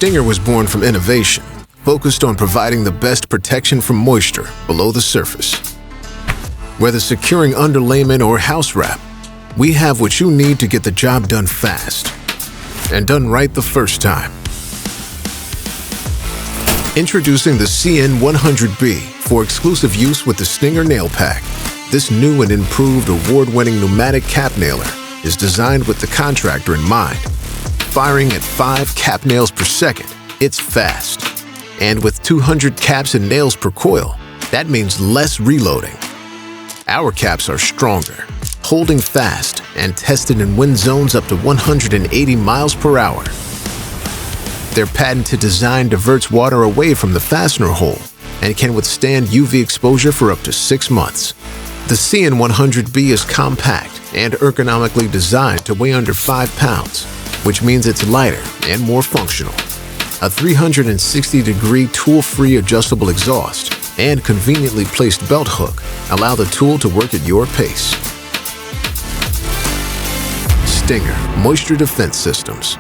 Stinger was born from innovation, focused on providing the best protection from moisture below the surface. Whether securing underlayment or house wrap, we have what you need to get the job done fast and done right the first time. Introducing the CN100B for exclusive use with the STINGER NailPac. This new and improved award-winning pneumatic cap nailer is designed with the contractor in mind. Firing at 5 cap nails per second, it's fast. And with 200 caps and nails per coil, that means less reloading. Our caps are stronger, holding fast and tested in wind zones up to 180 miles per hour. Their patented design diverts water away from the fastener hole and can withstand UV exposure for up to 6 months. The CN100B is compact and ergonomically designed to weigh under 5 pounds, which means it's lighter and more functional. A 360-degree tool-free adjustable exhaust and conveniently placed belt hook allow the tool to work at your pace. Stinger Moisture Defense Systems.